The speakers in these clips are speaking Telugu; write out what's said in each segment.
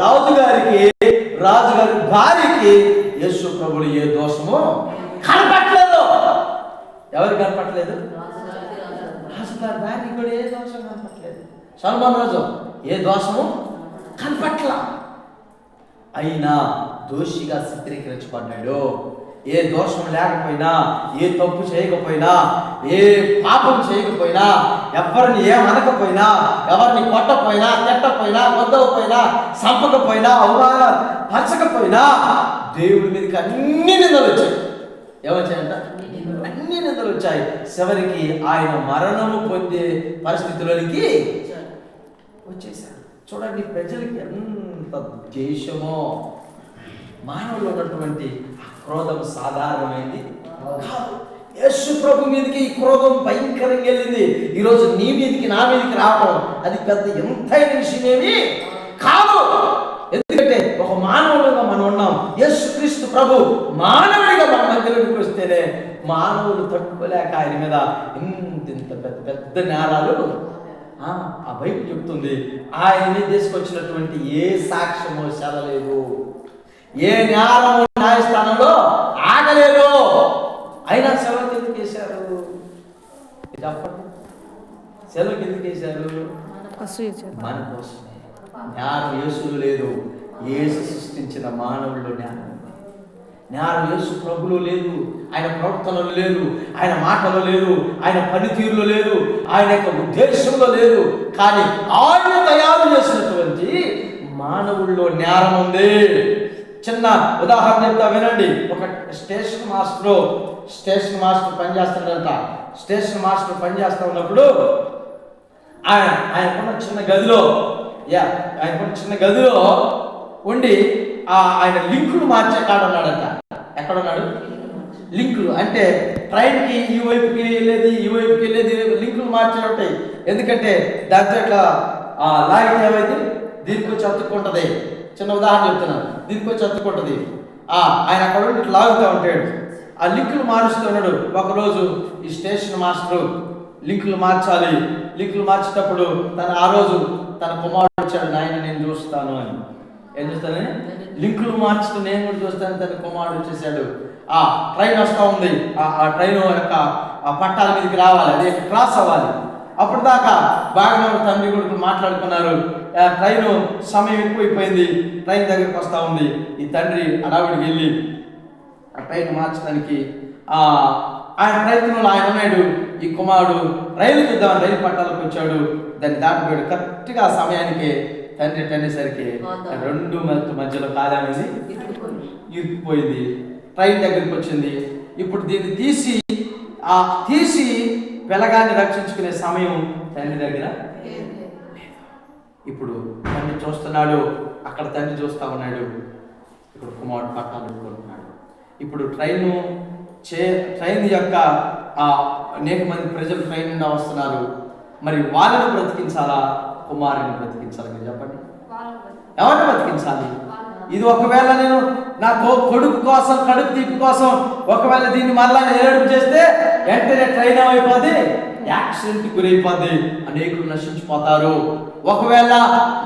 రాజుగారి భార్యకి యేసు ప్రభులు ఏ దోషము కనపట్లేదు. ఎవరు కనపట్లేదు? రాజుగారి భార్యకి కూడా ఏ దోషం కనపట్లేదు. సల్మాన్ రాజు ఏ దోషము కనపట్ల. అయినా దోషిగా చిత్రీకరించబడ్డాడు. ఏ దోషం లేకపోయినా, ఏ తప్పు చేయకపోయినా, ఏ పాపం చేయకపోయినా, ఎవరిని ఏమనకపోయినా, ఎవరిని కొట్టకపోయినా, తిట్టకపోయినా, వద్దకపోయినా, చంపకపోయినా, అవమానపరచకపోయినా దేవుడి మీదకి అన్ని నిందలు వచ్చాయి. ఏమొచ్చాయంట? అన్ని నిందలు వచ్చాయి. చివరికి ఆయన మరణము పొందే పరిస్థితులకి వచ్చేసారు. చూడండి, ప్రజలకి ఎంత ద్వేషమో. మానవుల్లో ఉన్నటువంటి క్రోధం సాధారణమైంది కాదు. యేసు ప్రభు మీదకి ఈ క్రోధం భయంకరంగా వెళ్ళింది. ఈరోజు నీ మీదకి, నా మీదకి రావడం అది పెద్ద ఎంతైన విషయమేమి కాదు. ఎందుకంటే ఒక మానవులుగా మనం ఉన్నాం. యేసుక్రీస్తు ప్రభు మానవుడిగా మన మధ్యలోకి వస్తేనే మానవులు తట్టుకోలేక ఆయన మీద ఇంత పెద్ద పెద్ద నేరాలు ఆ బైబిల్ చెప్తుంది. ఆయన మీద తీసుకొచ్చినటువంటి ఏ సాక్ష్యమో చెల్లలేదు, ఏ న్యాయము న్యాయస్థానంలో ఆగలేదు. అయినా సెలవు ఎందుకు వేశారు? చెప్పండి, సెలవు ఎందుకు వేశారు? మన కోసమే. జ్ఞానం యేసులో లేదు. యేసు సృష్టించిన మానవుల్లో జ్ఞానం ఉంది. జ్ఞానం యేసు ప్రభులో లేదు, ఆయన ప్రవర్తనలో లేదు, ఆయన మాటలో లేదు, ఆయన పనితీరులో లేదు, ఆయన యొక్క ఉద్దేశంలో లేదు. కానీ ఆయన తయారు చేసినటువంటి మానవుల్లో జ్ఞానం ఉంది. చిన్న ఉదాహరణ చెప్తా వినండి. ఒక స్టేషన్ మాస్టర్ పనిచేస్తాడంట. స్టేషన్ మాస్టర్ పనిచేస్తా ఉన్నప్పుడు ఆయనకున్న చిన్న గదిలో ఉండి ఆయన లింకులు మార్చే కాడ ఉన్నాడంట. ఎక్కడున్నాడు? లింకులు అంటే ట్రైన్కి ఈ వైపుకి వెళ్ళేది, ఈ వైపుకి వెళ్ళేది లింకులు మార్చే ఉంటాయి. ఎందుకంటే దాంతో ఇట్లా లాగితే ఏమైంది, దీనికి వచ్చి అతుక్కుంటుంది. చిన్న ఉదాహరణ చెప్తున్నాను. దీనికి వచ్చి అతుక్కుంటుంది. ఆయన అక్కడ ఉండి ఇట్లా లాగుతూ ఉంటాడు. ఆ లింకులు మారుస్తున్నాడు. ఒకరోజు ఈ స్టేషన్ మాస్టరు లింకులు మార్చాలి. లింకులు మార్చేటప్పుడు ఆ రోజు తన కుమారుడు వచ్చాడు. నాయన నేను చూస్తాను అని. ఏం చూస్తానని? లింకులు మార్చుతూ నేను కూడా చూస్తాను. తన కుమారుడు వచ్చేసాడు. ట్రైన్ వస్తూ ఉంది. ఆ ట్రైన్ యొక్క పట్టాల మీదకి రావాలి, అది క్రాస్ అవ్వాలి. అప్పుడు దాకా బాగా తండ్రి కొడుకు మాట్లాడుకున్నారు. ట్రైన్ సమయం ఎక్కువైపోయింది. ట్రైన్ దగ్గరికి వస్తూ ఉంది. ఈ తండ్రి అడావిడికి వెళ్ళి ఆ ట్రైన్ మార్చడానికి ఆయన ప్రయత్నంలో ఆయన ఉన్నాడు. ఈ కుమారుడు రైలు చూద్దామని రైలు పట్టాలకు వచ్చాడు. దాన్ని దాటిపోయాడు. కరెక్ట్గా ఆ సమయానికి తండ్రి అనేసరికి రెండు మధ్యలో కాలమేది ఇరుక్కుపోయింది. ట్రైన్ దగ్గరికి వచ్చింది. ఇప్పుడు దీన్ని తీసి పిల్లగాన్ని రక్షించుకునే సమయం తండ్రి దగ్గర. ఇప్పుడు తండ్రి చూస్తున్నాడు, అక్కడ తండ్రి చూస్తూ ఉన్నాడు. ఇప్పుడు కుమారుడు పట్టాలు పెట్టుకుంటున్నాడు. ఇప్పుడు ట్రైన్ యొక్క అనేక మంది ప్రజలు ట్రైన్ నుండి వస్తున్నారు. మరి వాళ్ళని బ్రతికించాలా, కుమారుని బ్రతికించాలి? మీరు చెప్పండి, ఎవరిని బ్రతికించాలి? ఇది ఒకవేళ నేను నా కొడుకు కోసం, కడుపు తీపి కోసం ఒకవేళ దీన్ని మళ్ళా ఏడుపు చేస్తే వెంటనే ట్రైన్ అయిపోద్ది, యాక్సిడెంట్కి గురైపోద్ది, అనేకులు నశించిపోతారు. ఒకవేళ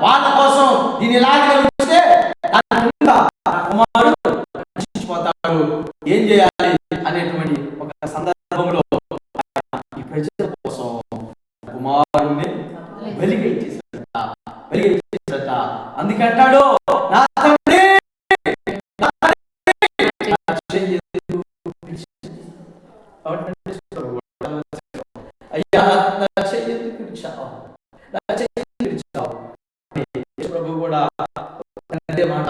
వాళ్ళ కోసం దీన్ని లాగితే కుమారుడు నశించిపోతాడు. ఏం చేయాలి అనేటువంటి ఒక సందర్భంలో ఈ ప్రజల కోసం కుమారుడిని వెలిగించేసాడట. అందుకంటాడు, నా తండ్రి అయ్యా నా చెయ్యెత్తి పిలిచావు, నా చెయ్యెత్తి పిలిచావు. ప్రభు కూడా అదే మాట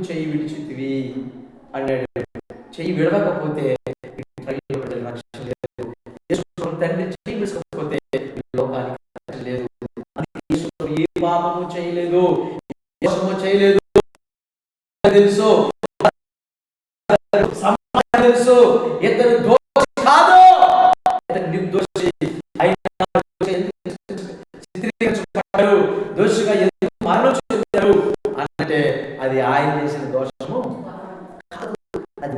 చెయ్యి విడిచితివి అన్నాడు. చెయ్యి విడవకపోతే రక్షణ లేదు. తండ్రి చెయ్యి విడవకపోతే లోకానికి రక్షణ లేదు. ఏ పాపము చేయలేదు, చేయలేదు తెలుసు, తెలుసు. ఇతను దోషి కాదు, ఇతను నిర్దోషి. చిత్రీకరించబడ్డాడు. దోషిగా ఎందుకు మరణించారు అంటే అది ఆయన చేసిన దోషము కాదు, అది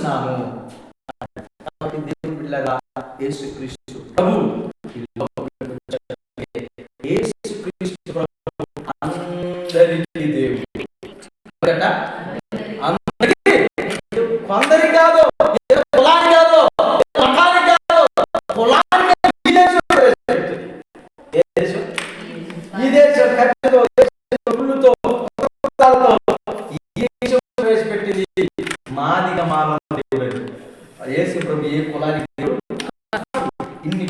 నమ్ముచున్నాము. కాబట్టి దేవుని బిడ్డలారా, యేసుక్రీస్తు ప్రభువు ఈ లోకంలోకి వచ్చాడు. యేసుక్రీస్తు ప్రభువు అందరికీ దేవుడు. అందరికీ, కొందరికి కాదు, కులానికి కాదు, మతానికి కాదు, కులానికి ఈ దేశం కట్టెతో, ముళ్ళుతో, ఈ దేశం ప్రవేశపెట్టింది మాదిగ మాల దేవుడు. యేసు ప్రభు ఏ కులానికి దేవుడు? ఇన్ని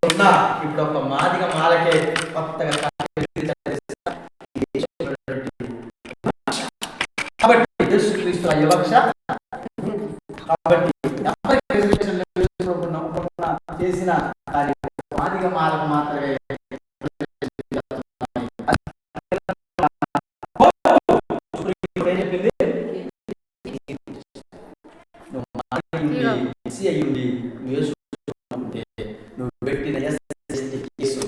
ఉన్నా ఇప్పుడు ఒక మాదిగ మాలకే కొత్తగా కాబట్టి యేసుక్రీస్తు ఆ వివక్ష. కాబట్టి నమ్మకుండా చేసిన మాదిగ మాలకు మాత్రమే చెప్పింది. అయ్యుండి నువ్వు పెట్టిన కేసు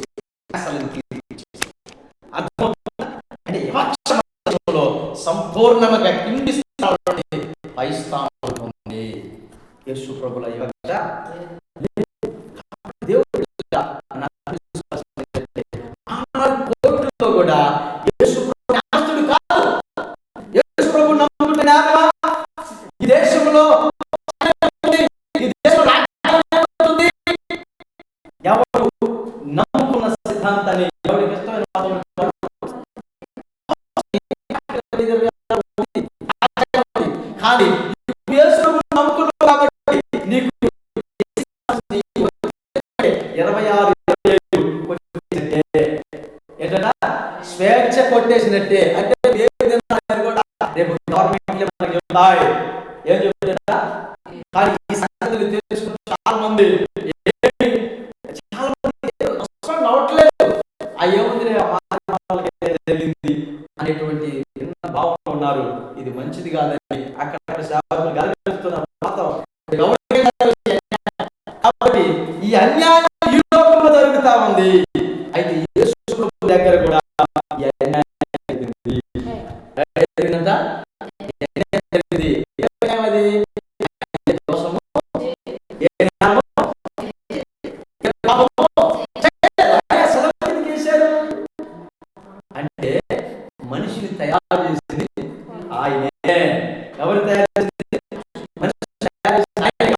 అంటే వివక్షలో సంపూర్ణంగా కింది స్థానంలో పై స్థానంలో ఉంది యేసు ప్రభుల వివక్ష. దేవుడు కోర్టులో కూడా యేసు ప్రభు న్యాయస్తుడు కాదు. యేసు ప్రభు నమ్ముకుంటున్నా ఈ దేశంలో ఎవరు నమ్ముకున్న సిద్ధాంతాన్ని ఎవరికి ఇష్టమైన కానీ నమ్ముకున్నావు కాబట్టి నీకు 26 ఏంటంటే స్వేచ్ఛ కొట్టేసినట్టే. అంటే కూడా రేపు గవర్నమెంట్ ఏం చెప్తుందా? కానీ ఈ సంగతులు తెలుసుకున్న చాలా మంది నవ్వట్లేదు. ఏముంది జరిగింది అనేటువంటి భావంలో ఉన్నారు. ఇది మంచిది కాదని అక్కడ సేవకులు గెలుస్తున్నారు. కాబట్టి ఈ అన్యాయం ఈ లోకంలో జరుగుతా ఉంది. అయితే యేసు ప్రభు దగ్గర కూడా ఈ అన్యాయం జరిగిందంట. అంటే మనిషిని తయారు చేసింది ఆయనే. ఎవరు తయారు చేసింది? మనిషి తయారు చేసింది ఆయనే.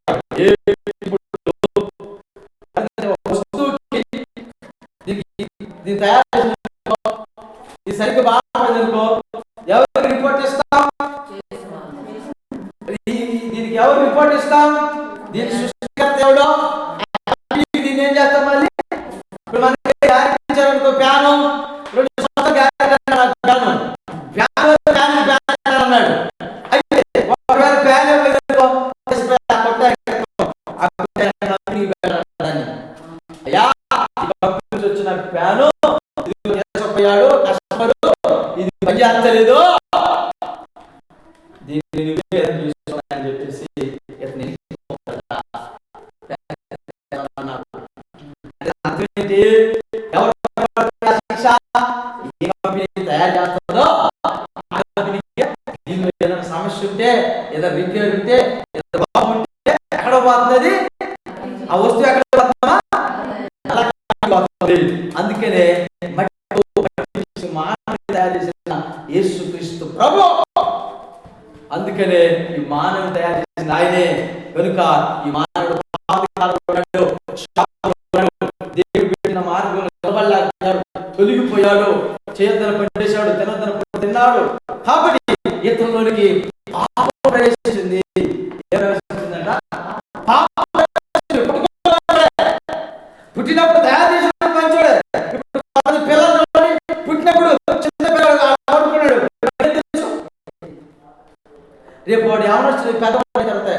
వస్తువుకి దీన్ని తయారు చేసిన ఇది సరిగ్గా బాగుందనుకో, ఎవరికి రిపోర్ట్ ఇస్తాం? దీనికి ఎవరు రిపోర్ట్ ఇస్తాం? దీని సృష్టికర్త ఎవడో దీన్ని ఏం చేస్తాం? మళ్ళీ ఇప్పుడు మనకి గ్యారెంటీ ప్యాను అన్నాడు. అయితే ఒకవేళ ప్యాన్ వచ్చిన ప్యాను పోయాడు, కష్టపడు, ఇది పని చేస్తలేదు, దీన్ని అని చెప్పేసి ఎవరు తయారు చేస్తుందో దీనిలో ఏదైనా సమస్య ఉంటే, ఏదైనా రిపేర్ ఉంటే, ఏదైనా బాగుంటే ఎక్కడ పోతుంది? ఆ వస్తువు ఎక్కడ పోతుందా? అందుకనే తయారు చేసిన యేసుక్రీస్తు ప్రభు, అందుకనే ఈ మానవుని తయారు చేసిన ఆయనే. కనుక ఈ మానవుడు దేవుడు పెట్టిన మార్గంలో నిలబడలేకపోయాడు, తొలగిపోయాడు, చేయొద్దన పనిచేశాడు, తినొద్దన తిన్నాడు. కాబట్టి ఇతరులోనికి పాపం ప్రవేశించింది. ఏం ప్రవేశించిందంట? పుట్టినప్పుడు తయారు చేసిన మంచోడే. ఇప్పుడు పిల్లలు పుట్టినప్పుడు చిన్న పిల్లలు ఆడుకున్నాడు. రేపు వాడు ఏమన్నా పెద్దవాడి తర్వాత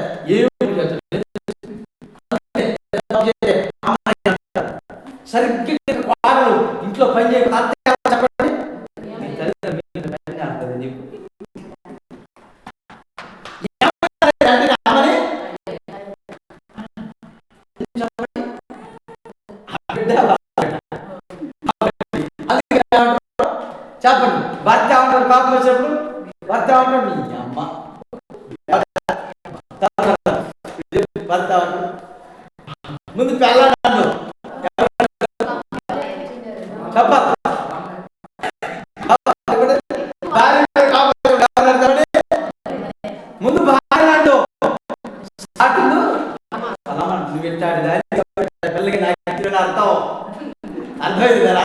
సరిగ్గా వారు ఇంట్లో పని చేయకుండా చెప్పండి, భర్త ముందు పెళ్ళాడు చెప్పాలి ముందు భార్యలాండు స్టార్టింగ్ అలా నువ్వు పెట్టాడు దాన్ని పిల్లకి నాకు అర్థం అర్థమైంది కదా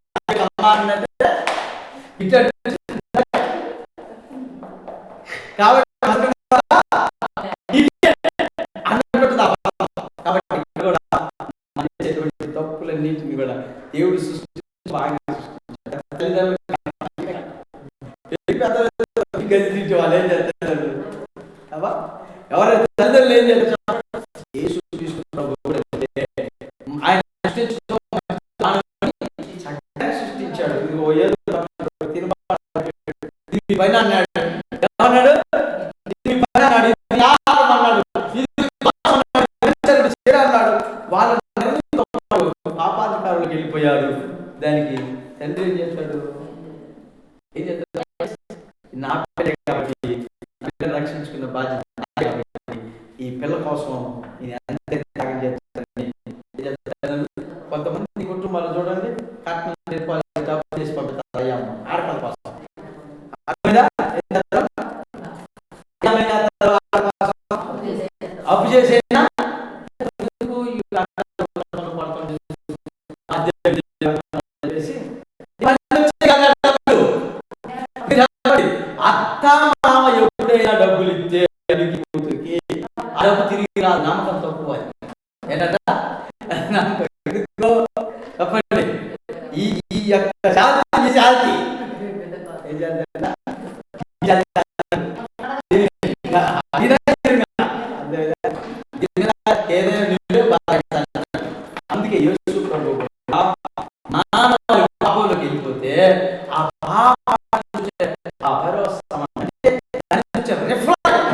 కాబట్టి కూడా తప్పులన్నింటిని కూడా దేవుడు సృష్టించి బాగా గది వాళ్ళు ఏం చేస్తారు ఎవరైతే తల్లిదండ్రులు ఏం చేస్తారు ఆయన సృష్టించాడు పైన అన్నాడు ఏమన్నాడు అన్నాడు వాళ్ళ పాపాధికారులకు వెళ్ళిపోయాడు. దానికి తండ్రి ఏం చేస్తాడు నా పిల్ల కాబట్టి రక్షించుకున్న బాధ్యత ఈ పిల్ల కోసం నేను త్యాగం చేస్తానని. కొంతమంది కుటుంబాలు చూడండి కట్నం చేసి పంపిస్తారు అయ్యా ఆడపిల్ల కోసం అప్పు చేసేనా అత్త మామ ఎప్పుడైనా డబ్బులు ఇస్తే కూతురికి ఆ డబ్బు తిరిగి రాదు. నమ్మకం తక్కువ ఏంటంటే చెప్పండి ఈ యొక్క శాంతి అందుకే యేసు ప్రభువు పాపంలోకి వెళ్ళిపోతే ఆ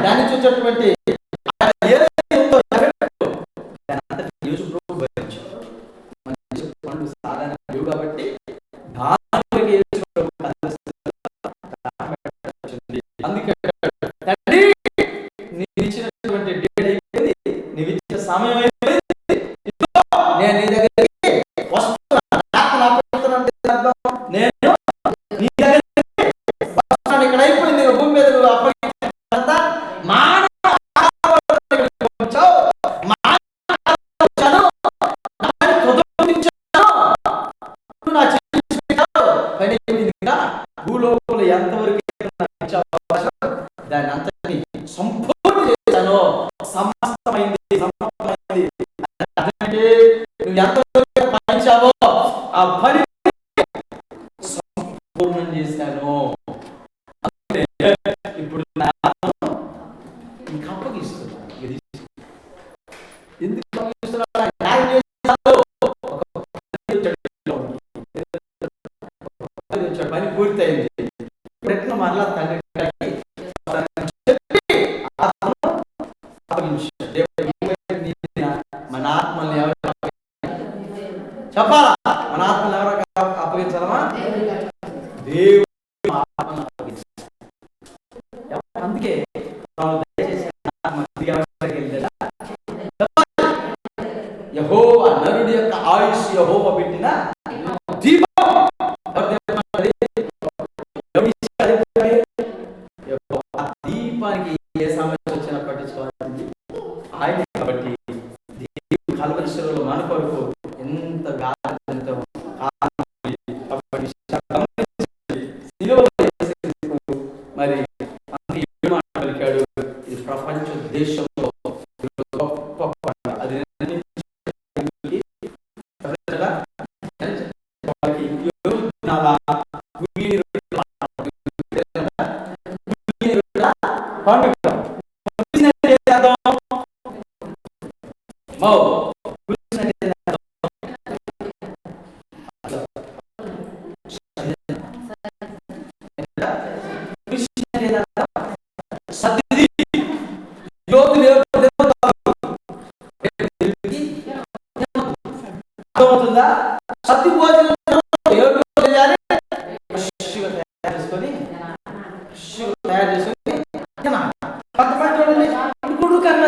దాన్ని చూసేటువంటి సాధారణ కాబట్టి అందుకే నీవు ఇచ్చినటువంటి డేట్ అయిపోయింది, నీవు ఇచ్చిన సమయం అయిపోయింది, నేను నీ దగ్గరికి వస్తున్నాను. నేను నీ దగ్గరికి వస్తున్నాను. ఇక్కడ అయిపోయింది భూమి మీద భూలోపల ఎంతవరకు దాన్ని అంతని సంపూర్ణ చేశాను. సమస్తమైంది నువ్వు ఎంతవరకు పనిచావో ఆ పని సంపూర్ణం చేశాను. ఇప్పుడు ఇంకా అప్పగిస్తున్నాను. ఎందుకు పని పూర్తయింది. మరలా తండ్రి మన ఆత్మల్ని ఎవరు చెప్పాలా? మన ఆత్మలు ఎవరు అప్పగించాలమా? దేవుడు అందుకే యెహోవా నరుడి యొక్క ఆయుష్ యెహోవా పెట్టిన దీపం. దీపానికి ఏ సమస్య వచ్చినా పట్టించుకోవాల్సింది ఆయన కాబట్టి దేవుడు కల్వరి శిలువలో మన కొరకు ఎంత మరి పలికాడు. ఇది ప్రపంచ దేశంలో అది అర్థమవుతుందా? సత్తి భోజనం చేయాలి, తయారు చేసుకొని కొంతమంది చూడండి ఇప్పుడు కన్నా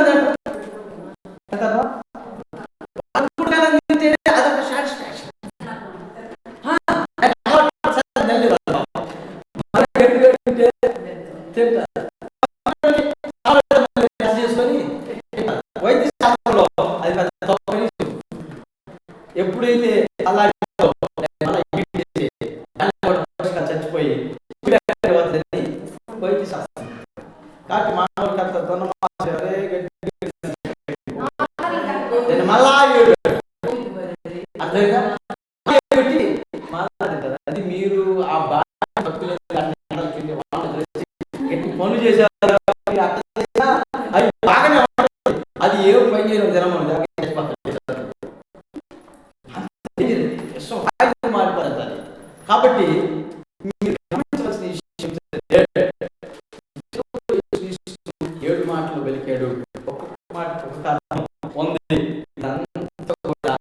బాగానే ఉంటుంది, అది ఏ పని చేయడం జనం మారిపోతుంది అది. కాబట్టి మీరు గమనించవలసిన విషయం ఏంటంటే, 7 మాటలు పలికాడు, ఒక్కొక్క మాట ఒక్కొక్క అర్థం ఉంది. ఇదంతా కూడా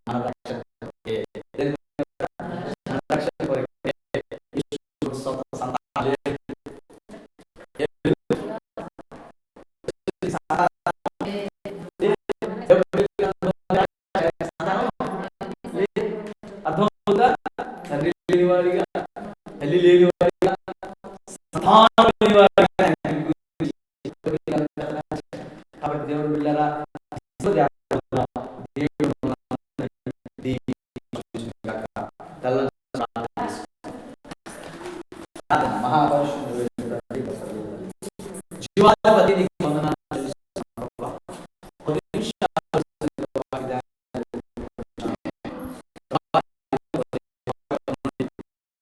మన రక్షణ కొరకే. మన రక్షణ కొరకే. యేసు సొంత సంతానం లేదు. అర్థమవుతుందా? తండ్రి లేనివాడిగా, తల్లి లేనివాడిగా, సంతానం లేనివాడిగా. కాబట్టి దేవుడు బిడ్డలారా, దేవుడు మహాపరిశుద్ధుడు జీవాధిపతి